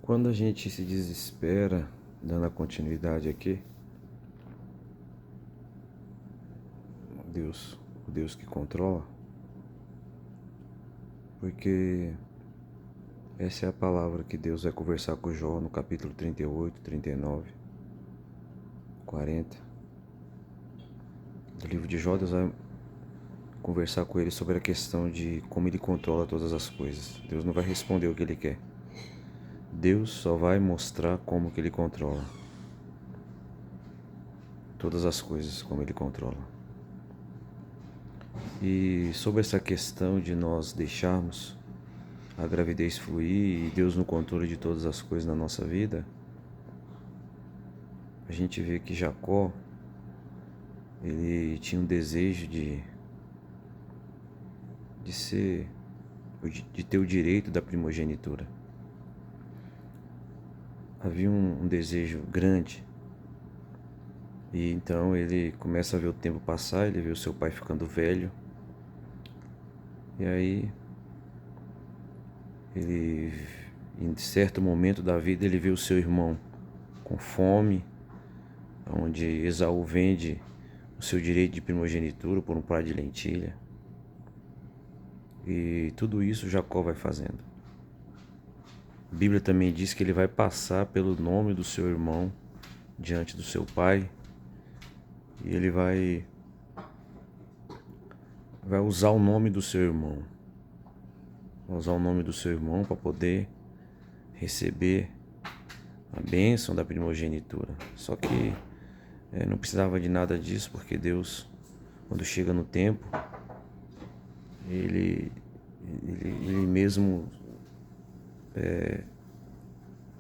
Quando a gente se desespera, dando a continuidade aqui, o Deus que controla, porque essa é a palavra que Deus vai conversar com Jó no capítulo 38, 39, 40. Do livro de Jó, Deus vai conversar com ele sobre a questão de como ele controla todas as coisas. Deus não vai responder o que ele quer. Deus só vai mostrar como que ele controla todas as coisas, como ele controla. E sobre essa questão de nós deixarmos a gravidez fluir e Deus no controle de todas as coisas na nossa vida, a gente vê que Jacó, ele tinha um desejo de ter o direito da primogenitura. Havia um desejo grande. E então ele começa a ver o tempo passar, ele vê o seu pai ficando velho. E aí, em certo momento da vida, ele vê o seu irmão com fome, onde Esaú vende o seu direito de primogenitura por um prato de lentilha. E tudo isso Jacó vai fazendo. A Bíblia também diz que ele vai passar pelo nome do seu irmão diante do seu pai. E ele vai usar o nome do seu irmão. Vai usar o nome do seu irmão para poder receber a bênção da primogenitura. Só que não precisava de nada disso, porque Deus, quando chega no tempo, ele mesmo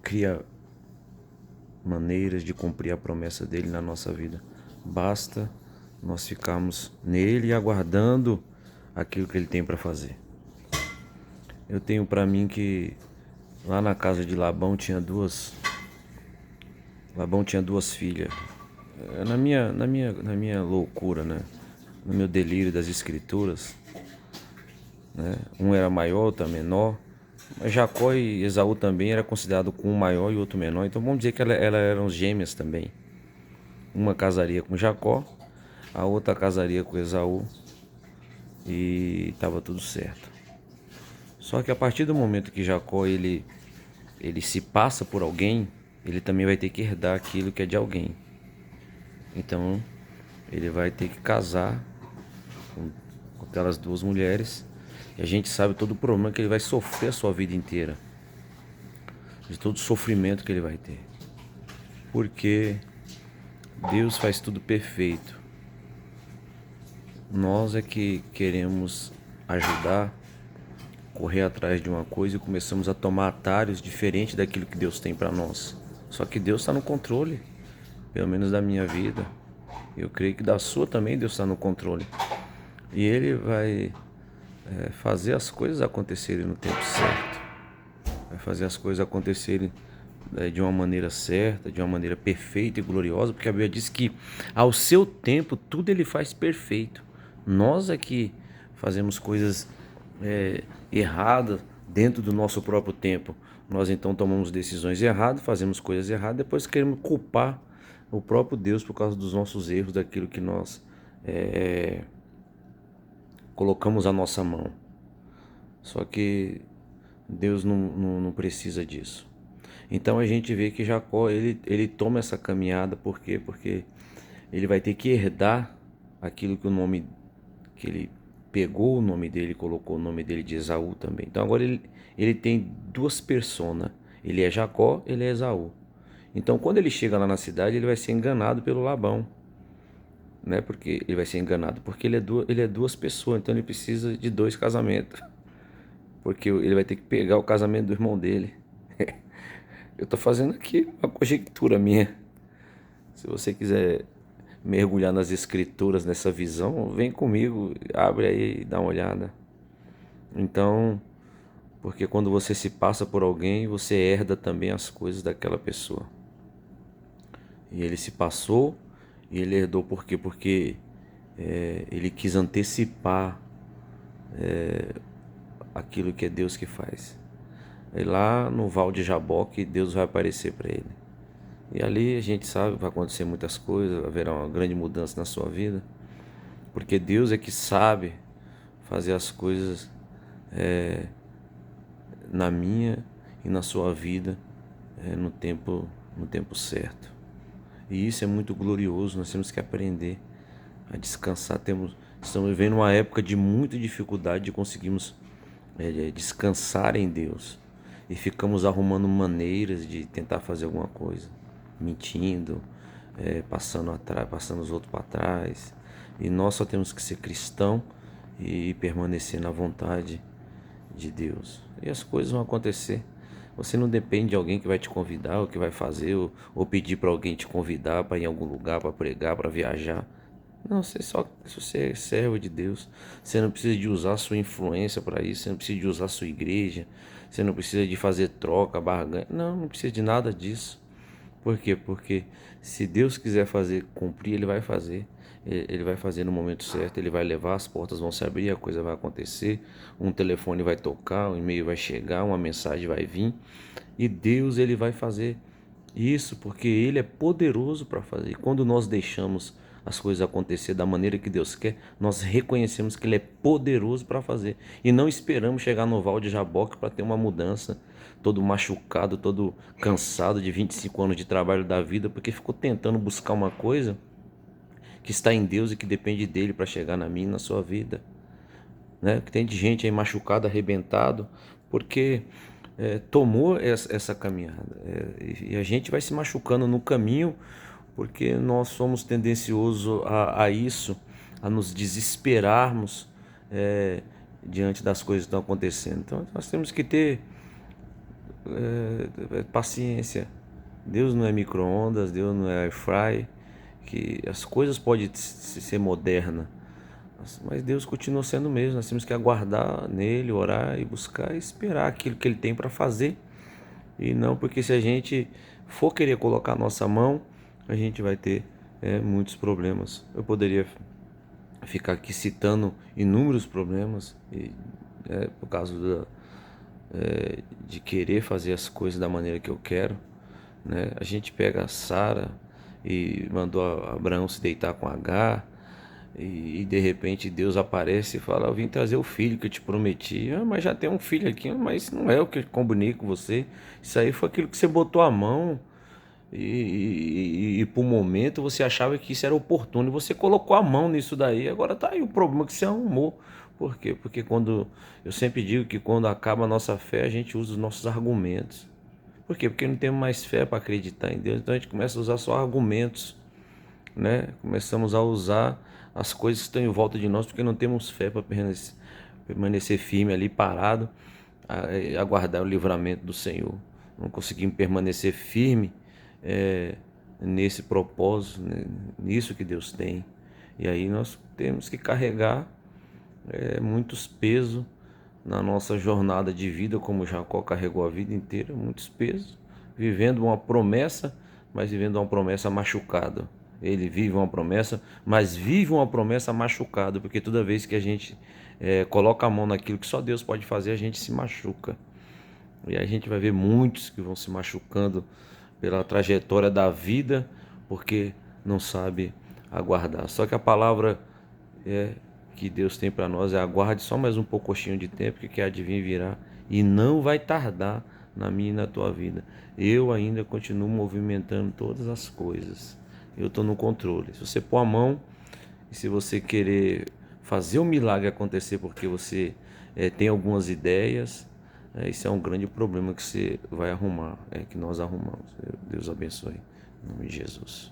cria maneiras de cumprir a promessa dele na nossa vida. Basta nós ficarmos nele aguardando aquilo que ele tem para fazer. Eu tenho para mim que lá na casa de Labão tinha duas filhas. Na minha loucura, né? No meu delírio das escrituras, né? Um era maior, outro era menor. Mas Jacó e Esaú também era considerado com um maior e outro menor. Então vamos dizer que elas eram gêmeas também. Uma casaria com Jacó, a outra casaria com Esaú, e estava tudo certo. Só que a partir do momento que Jacó ele se passa por alguém, ele também vai ter que herdar aquilo que é de alguém. Então ele vai ter que casar com aquelas duas mulheres. E a gente sabe todo o problema que ele vai sofrer a sua vida inteira, de todo o sofrimento que ele vai ter, porque Deus faz tudo perfeito. Nós é que queremos ajudar, correr atrás de uma coisa e começamos a tomar atalhos diferentes daquilo que Deus tem para nós. Só que Deus está no controle, pelo menos da minha vida. Eu creio que da sua também Deus está no controle. E Ele vai fazer as coisas acontecerem no tempo certo. Vai fazer as coisas acontecerem de uma maneira certa, de uma maneira perfeita e gloriosa, porque a Bíblia diz que ao seu tempo tudo Ele faz perfeito. Nós é que fazemos coisas erradas dentro do nosso próprio tempo. Nós então tomamos decisões erradas, fazemos coisas erradas, depois queremos culpar o próprio Deus por causa dos nossos erros, daquilo que nós colocamos à nossa mão. Só que Deus não precisa disso. Então a gente vê que Jacó ele toma essa caminhada. Por quê? Porque ele vai ter que herdar aquilo que ele pegou o nome dele, colocou o nome dele de Esaú também. Então agora ele tem duas personas. Ele é Jacó, ele é Esaú. Então quando ele chega lá na cidade, ele vai ser enganado pelo Labão, né? Porque ele vai ser enganado porque ele é duas pessoas, então ele precisa de dois casamentos. Porque ele vai ter que pegar o casamento do irmão dele. Eu estou fazendo aqui uma conjectura minha. Se você quiser mergulhar nas escrituras, nessa visão, vem comigo, abre aí e dá uma olhada. Então, porque quando você se passa por alguém, você herda também as coisas daquela pessoa. E ele se passou e ele herdou por quê? Porque ele quis antecipar aquilo que é Deus que faz. é lá no Val de Jaboque, Deus vai aparecer para ele. E ali a gente sabe que vai acontecer muitas coisas, haverá uma grande mudança na sua vida, porque Deus é que sabe fazer as coisas na minha e na sua vida no tempo certo. E isso é muito glorioso, nós temos que aprender a descansar. Estamos vivendo uma época de muita dificuldade de conseguirmos descansar em Deus. E ficamos arrumando maneiras de tentar fazer alguma coisa, mentindo, passando atrás, passando os outros para trás. E nós só temos que ser cristão e permanecer na vontade de Deus. E as coisas vão acontecer. Você não depende de alguém que vai te convidar, ou que vai fazer, ou pedir para alguém te convidar para ir em algum lugar, para pregar, para viajar. Não, você é servo de Deus. Você não precisa de usar a sua influência para isso. Você não precisa de usar a sua igreja. Você não precisa de fazer troca, barganha. Não precisa de nada disso. Por quê? Porque se Deus quiser fazer cumprir, Ele vai fazer. Ele vai fazer no momento certo, Ele vai levar, as portas vão se abrir, a coisa vai acontecer, um telefone vai tocar, um e-mail vai chegar, uma mensagem vai vir, e Deus Ele vai fazer isso porque Ele é poderoso para fazer. E quando nós deixamos as coisas acontecer da maneira que Deus quer, nós reconhecemos que Ele é poderoso para fazer. E não esperamos chegar no Val de Jaboque para ter uma mudança, todo machucado, todo cansado de 25 anos de trabalho da vida, porque ficou tentando buscar uma coisa que está em Deus e que depende dele para chegar na minha e na sua vida. Né? Que tem de gente aí machucado, arrebentado, porque tomou essa caminhada. E a gente vai se machucando no caminho, porque nós somos tendenciosos a isso, a nos desesperarmos diante das coisas que estão acontecendo. Então nós temos que ter paciência. Deus não é micro-ondas, Deus não é air fry, que as coisas podem ser modernas, mas Deus continua sendo o mesmo. Nós temos que aguardar nele, orar e buscar e esperar aquilo que ele tem para fazer. E não porque se a gente for querer colocar a nossa mão, a gente vai ter muitos problemas. Eu poderia ficar aqui citando inúmeros problemas por causa de querer fazer as coisas da maneira que eu quero. Né? A gente pega a Sara e mandou Abraão se deitar com Agar, e de repente Deus aparece e fala: eu vim trazer o filho que eu te prometi. Mas já tem um filho aqui, mas não é o que eu combinei com você. Isso aí foi aquilo que você botou a mão e por um momento você achava que isso era oportuno e você colocou a mão nisso daí. Agora tá aí o problema que você arrumou. Por quê? Porque eu sempre digo que quando acaba a nossa fé, a gente usa os nossos argumentos. Por quê? Porque não temos mais fé para acreditar em Deus. Então a gente começa a usar só argumentos, né? Começamos a usar as coisas que estão em volta de nós porque não temos fé para permanecer firme ali, parado, aguardar o livramento do Senhor. Não conseguimos permanecer firme nesse propósito, né? Nisso que Deus tem. E aí nós temos que carregar muitos pesos na nossa jornada de vida, como Jacó carregou a vida inteira, muitos pesos, vivendo uma promessa, mas vivendo uma promessa machucada. Ele vive uma promessa, mas vive uma promessa machucada, porque toda vez que a gente coloca a mão naquilo que só Deus pode fazer, a gente se machuca. E a gente vai ver muitos que vão se machucando pela trajetória da vida, porque não sabe aguardar. Só que a palavra que Deus tem para nós aguarde só mais um pouquinho de tempo, que há de vir virá, e não vai tardar na minha e na tua vida. Eu ainda continuo movimentando todas as coisas. Eu estou no controle. Se você pôr a mão e se você querer fazer o milagre acontecer porque você tem algumas ideias, isso é um grande problema que você vai arrumar, que nós arrumamos. Deus abençoe. Em nome de Jesus.